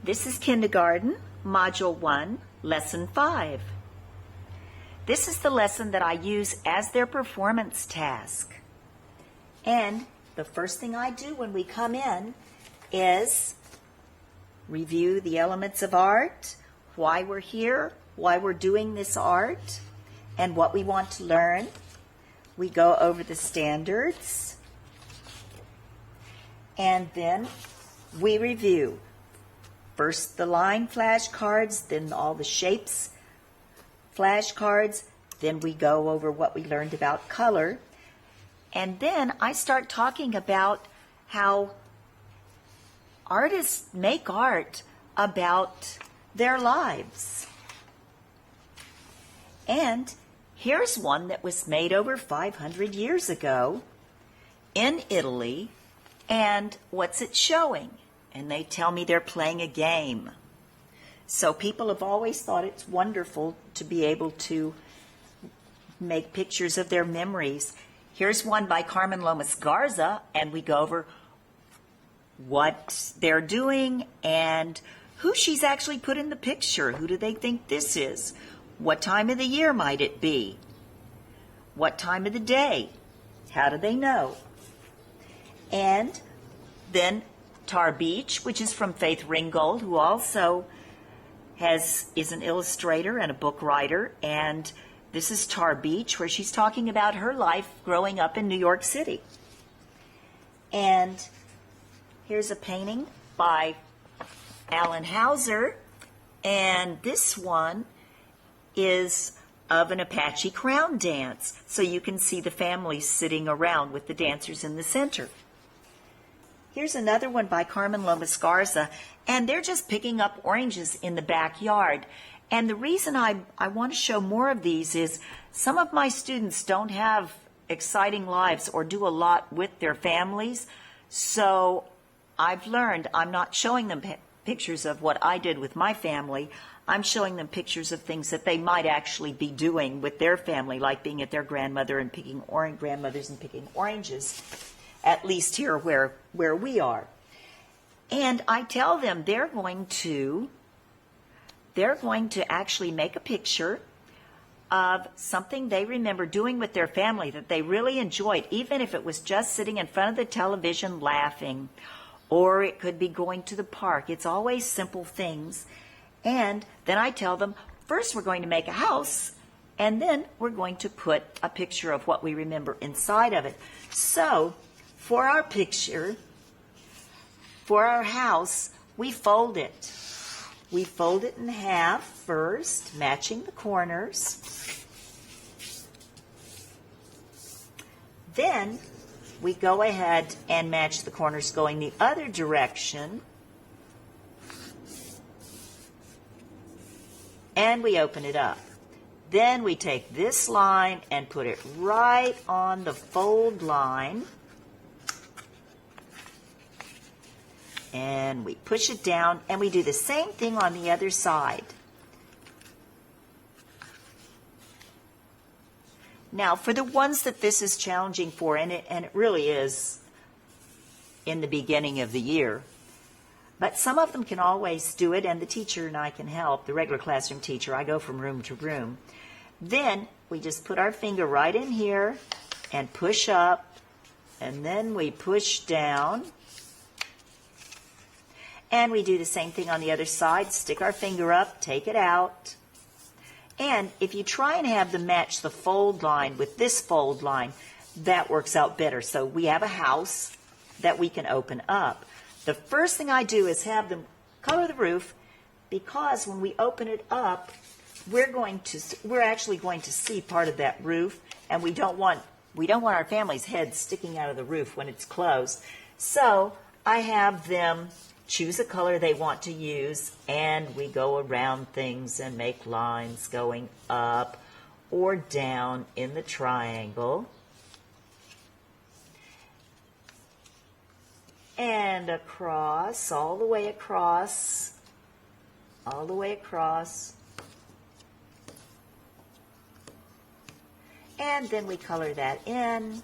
This is Kindergarten, Module 1, Lesson 5. This is the lesson that I use as their performance task. And the first thing I do when we come in is review the elements of art, why we're here, why we're doing this art, and what we want to learn. We go over the standards, and then we review. First the line flashcards, then all the shapes flashcards, then we go over what we learned about color, and then I start talking about how artists make art about their lives. And here's one that was made over 500 years ago in Italy, and what's it showing? And they tell me they're playing a game. So people have always thought it's wonderful to be able to make pictures of their memories. Here's one by Carmen Lomas Garza, and we go over what they're doing and who she's actually put in the picture. Who do they think this is? What time of the year might it be? What time of the day? How do they know? And then Tar Beach, which is from Faith Ringgold, who also is an illustrator and a book writer. And this is Tar Beach, where she's talking about her life growing up in New York City. And here's a painting by Alan Hauser. And this one is of an Apache crown dance. So you can see the families sitting around with the dancers in the center. Here's another one by Carmen Lomas Garza, and they're just picking up oranges in the backyard. And the reason I want to show more of these is some of my students don't have exciting lives or do a lot with their families. So I've learned I'm not showing them pictures of what I did with my family. I'm showing them pictures of things that they might actually be doing with their family, like being at their grandmother and picking grandmothers and picking oranges. At least here where we are. And I tell them they're going to actually make a picture of something they remember doing with their family that they really enjoyed, even if it was just sitting in front of the television laughing, or it could be going to the park. It's always simple things. And then I tell them, first we're going to make a house, and then we're going to put a picture of what we remember inside of it. So for our picture, for our house, we fold it. We fold it in half first, matching the corners. Then we go ahead and match the corners going the other direction. And we open it up. Then we take this line and put it right on the fold line. And we push it down, and we do the same thing on the other side. Now, for the ones that this is challenging for, and it really is in the beginning of the year, but some of them can always do it, and the teacher and I can help, the regular classroom teacher. I go from room to room. Then we just put our finger right in here and push up, and then we push down. And we do the same thing on the other side. Stick our finger up, take it out. And if you try and have them match the fold line with this fold line, that works out better. So we have a house that we can open up. The first thing I do is have them color the roof, because when we open it up, we're actually going to see part of that roof, and we don't want our family's head sticking out of the roof when it's closed. So I have them choose a color they want to use, and we go around things and make lines going up or down in the triangle. And across, all the way across, all the way across. And then we color that in.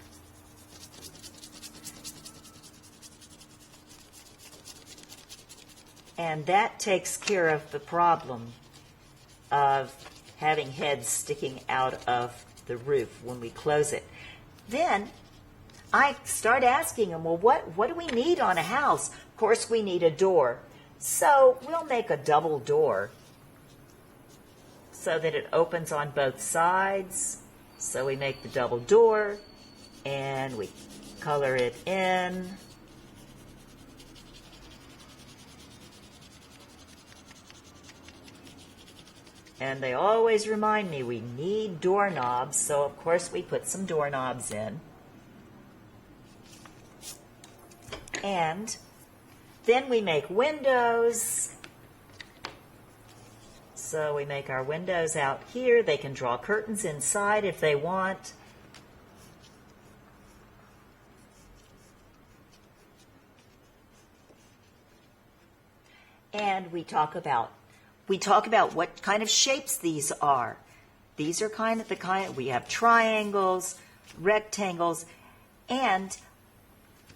And that takes care of the problem of having heads sticking out of the roof when we close it. Then I start asking them, well, what do we need on a house? Of course, we need a door. So we'll make a double door so that it opens on both sides. So we make the double door and we color it in. And they always remind me we need doorknobs, so of course we put some doorknobs in. And then we make windows. So we make our windows out here. They can draw curtains inside if they want. And we talk about what kind of shapes these are. These are kind of the kind, we have triangles, rectangles, and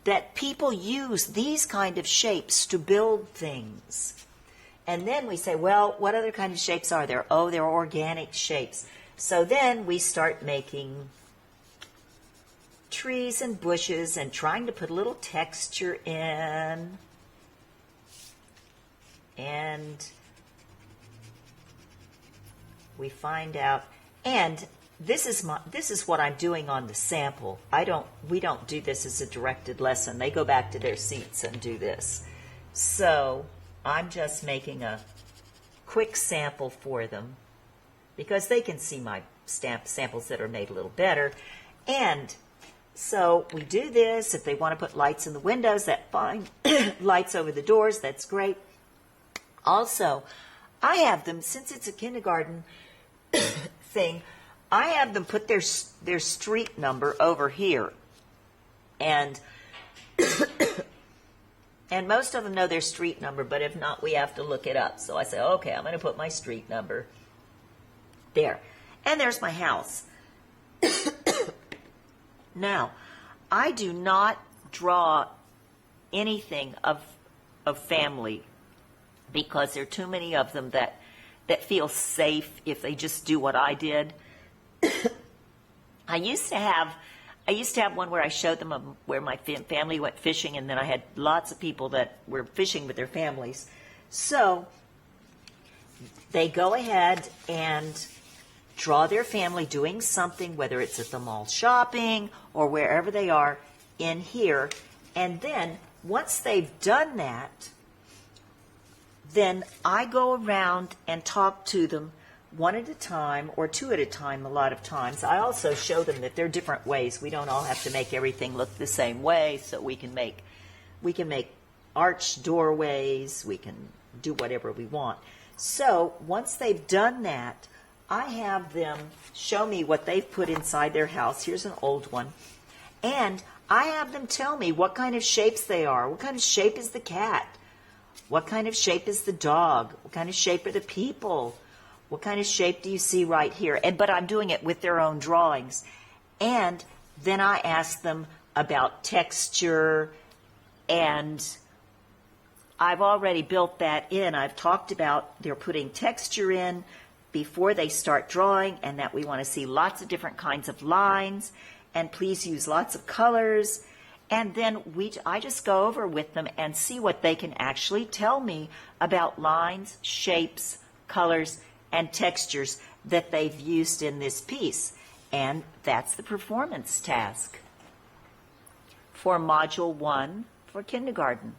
that people use these kind of shapes to build things. And then we say, well, what other kind of shapes are there? Oh, they're organic shapes. So then we start making trees and bushes and trying to put a little texture in. And we find out, and this is what I'm doing on the sample. We don't do this as a directed lesson. They go back to their seats and do this. So I'm just making a quick sample for them because they can see my samples that are made a little better. And so we do this. If they want to put lights in the windows, that's fine. Lights over the doors, that's great. Also, I have them, since it's a kindergarten thing, I have them put their street number over here. And and most of them know their street number, but if not, we have to look it up. So I say, okay, I'm going to put my street number there. And there's my house. Now, I do not draw anything of family because there are too many of them that feel safe if they just do what I did. I used to have one where I showed them where my family went fishing, and then I had lots of people that were fishing with their families. So they go ahead and draw their family doing something, whether it's at the mall shopping or wherever they are in here. And then once they've done that, then I go around and talk to them one at a time or two at a time a lot of times. I also show them that there are different ways. We don't all have to make everything look the same way, so we can make arched doorways, we can do whatever we want. So once they've done that, I have them show me what they've put inside their house. Here's an old one. And I have them tell me what kind of shapes they are. What kind of shape is the cat? What kind of shape is the dog? What kind of shape are the people? What kind of shape do you see right here? But I'm doing it with their own drawings. And then I ask them about texture, and I've already built that in. I've talked about they're putting texture in before they start drawing, and that we want to see lots of different kinds of lines, and please use lots of colors. And then I just go over with them and see what they can actually tell me about lines, shapes, colors, and textures that they've used in this piece. And that's the performance task for Module 1 for kindergarten.